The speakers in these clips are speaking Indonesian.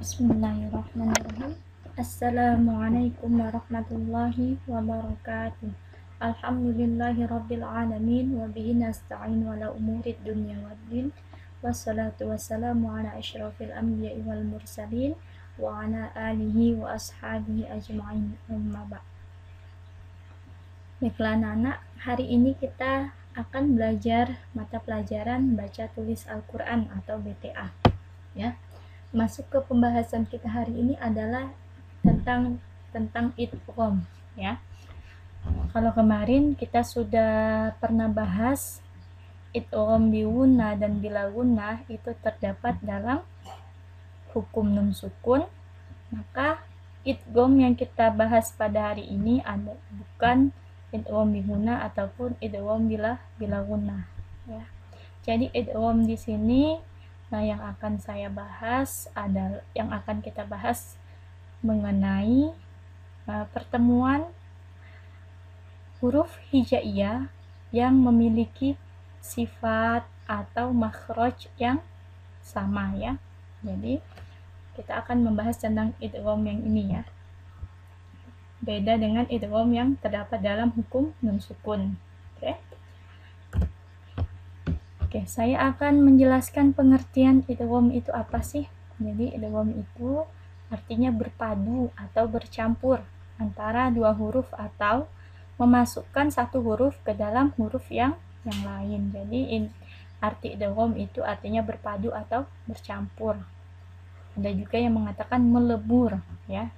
Bismillahirrahmanirrahim. Assalamualaikum warahmatullahi wabarakatuh. Alhamdulillahirabbil alamin wa bihi nasta'in wala umurid dunya waddin. Wassalatu wassalamu ala asyrafil anbiya'i wal mursalin wa ala alihi wa ashabihi ajma'in. Amma ba'd. Baiklah anak-anak, hari ini kita akan belajar mata pelajaran baca tulis Al-Qur'an atau BTA. Ya. Masuk ke pembahasan kita hari ini adalah tentang idgham, ya. Kalau kemarin kita sudah pernah bahas idgham bi gunnah dan bila gunnah itu terdapat dalam hukum nun sukun, maka idgham yang kita bahas pada hari ini bukan idgham bi gunnah ataupun idgham bila gunnah, ya. Jadi idgham di sini yang akan kita bahas mengenai pertemuan huruf hijaiyah yang memiliki sifat atau makhraj yang sama, ya. Jadi kita akan membahas tentang idgham yang ini, ya. Beda dengan idgham yang terdapat dalam hukum nun sukun. Oke, saya akan menjelaskan pengertian idgham itu apa sih. Jadi idgham itu artinya berpadu atau bercampur antara dua huruf atau memasukkan satu huruf ke dalam huruf yang lain. Jadi arti idgham itu artinya berpadu atau bercampur. Ada juga yang mengatakan melebur, ya.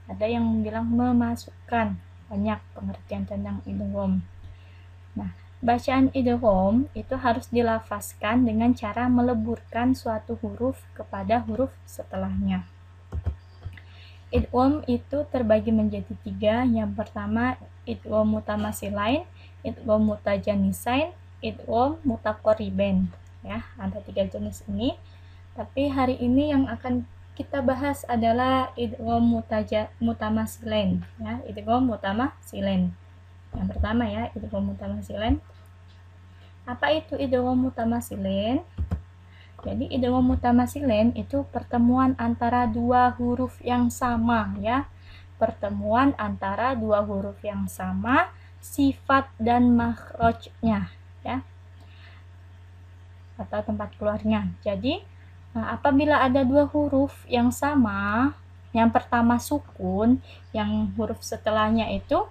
Ada yang bilang memasukkan. Banyak pengertian tentang idgham. Nah, bacaan idgham itu harus dilafazkan dengan cara meleburkan suatu huruf kepada huruf setelahnya. Idgham itu terbagi menjadi 3. Yang pertama idgham mutamasilain, idgham mutajanisain, idgham mutaqaribain, ya. Ada 3 jenis ini. Tapi hari ini yang akan kita bahas adalah idgham mutamasilain, ya. Idgham mutamasilain. Yang pertama, ya, idgham mutamasilain. Apa itu idgham mutamasilain? Jadi idgham mutamasilain itu pertemuan antara dua huruf yang sama, ya. Pertemuan antara dua huruf yang sama, sifat dan makhrajnya, ya. Atau tempat keluarnya. Jadi apabila ada dua huruf yang sama, yang pertama sukun, yang huruf setelahnya itu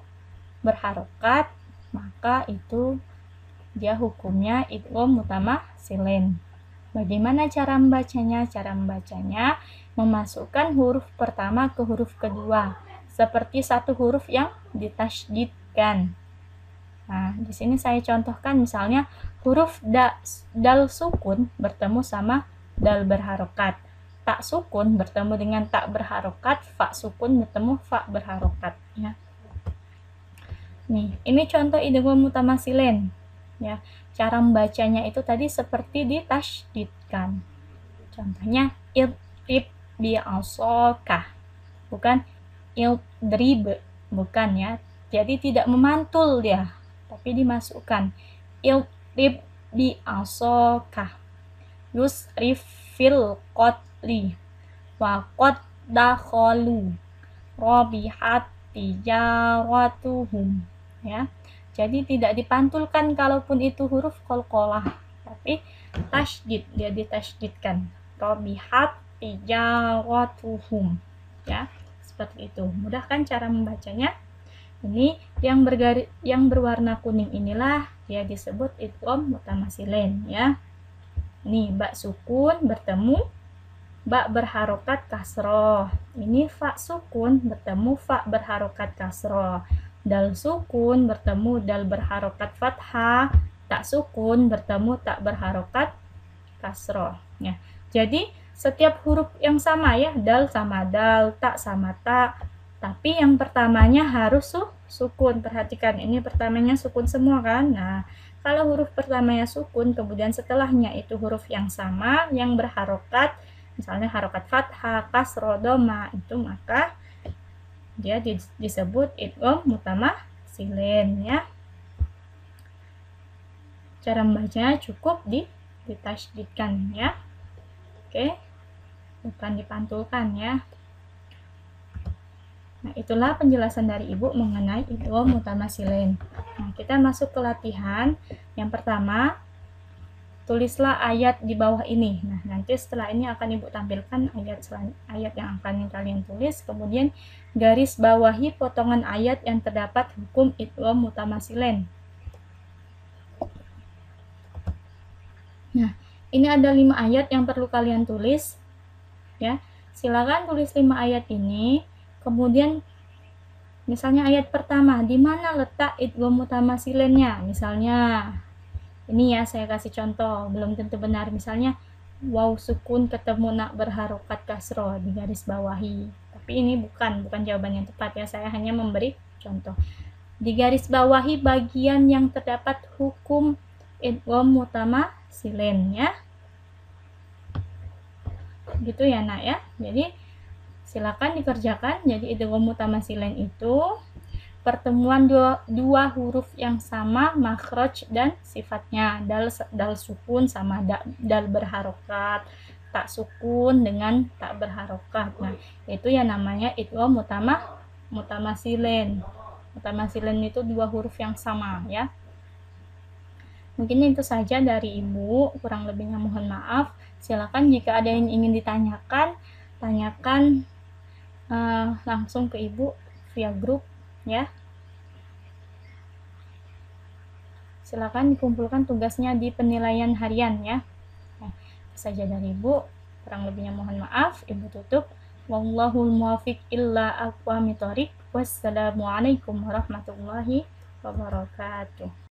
berharokat, maka itu dia hukumnya idgham mutamasilain. Bagaimana cara membacanya? Cara membacanya memasukkan huruf pertama ke huruf kedua, seperti satu huruf yang ditasydidkan. Nah, di sini saya contohkan misalnya huruf dal sukun bertemu sama dal berharokat. Tak sukun bertemu dengan tak berharokat, fa sukun bertemu fa berharokat, ya. Nih, ini contoh idgham mutamasilain, ya. Cara membacanya itu tadi seperti ditasydidkan. Contohnya idrib bi asaka, bukan idrib, bukan, ya. Jadi tidak memantul dia, tapi dimasukkan. Idrib bi asaka yusrif fil qatli wa qad dakhalu rabihat tijaratuhum, ya. Jadi tidak dipantulkan kalaupun itu huruf qalqalah, tapi tasydid, dia ditasydidkan. Rabihat tijaratuhum, ya. Seperti itu. Mudah kan cara membacanya? Ini yang berwarna kuning inilah dia disebut idgham mutamasilain, ya. Ini ba sukun bertemu ba berharokat kasroh. Ini fa sukun bertemu fa berharokat kasroh. Dal sukun bertemu dal berharokat fathah. Tak sukun bertemu tak berharokat kasroh, ya. Jadi setiap huruf yang sama, ya, dal sama dal, tak sama tak, tapi yang pertamanya harus sukun. Perhatikan, ini pertamanya sukun semua kan. Nah, kalau huruf pertamanya sukun, kemudian setelahnya itu huruf yang sama yang berharokat, misalnya harokat fathah, kasroh, dhamma, itu maka dia disebut idgham mutamasilain, ya. Cara membacanya cukup ditasydidkan, ya. Oke. bukan dipantulkan ya. Nah, itulah penjelasan dari Ibu mengenai idgham mutamasilain. Nah, kita masuk ke latihan. Yang pertama, tulislah ayat di bawah ini. Nah, nanti setelah ini akan Ibu tampilkan ayat yang akan kalian tulis, kemudian garis bawahi potongan ayat yang terdapat hukum idgham mutamasilain. Nah, ini ada 5 ayat yang perlu kalian tulis. Ya, silakan tulis 5 ayat ini. Kemudian misalnya ayat pertama, di mana letak idgham mutamasilainnya? Misalnya ini ya, saya kasih contoh, belum tentu benar. Misalnya waw sukun ketemu nak berharokat kasroh, di garis bawahi. Tapi ini bukan jawaban yang tepat ya, saya hanya memberi contoh. Di garis bawahi bagian yang terdapat hukum idgham mutamasilain ya. Gitu ya nak ya. Jadi silakan dikerjakan. Jadi idgham mutamasilain itu pertemuan dua huruf yang sama makhraj dan sifatnya. Dal sukun sama dal berharokat, tak sukun dengan tak berharokat. Nah, itu ya namanya idgham mutamasilain. Mutamasilain itu dua huruf yang sama ya. Mungkin itu saja dari Ibu, kurang lebihnya mohon maaf. Silakan jika ada yang ingin ditanyakan, tanyakan langsung ke Ibu via grup ya. Silakan dikumpulkan tugasnya di penilaian harian ya. Nah, itu saja dari Ibu, kurang lebihnya mohon maaf. Ibu tutup. Wallahul muwaffiq illa aqwamit thoriq. Wassalamualaikum warahmatullahi wabarakatuh.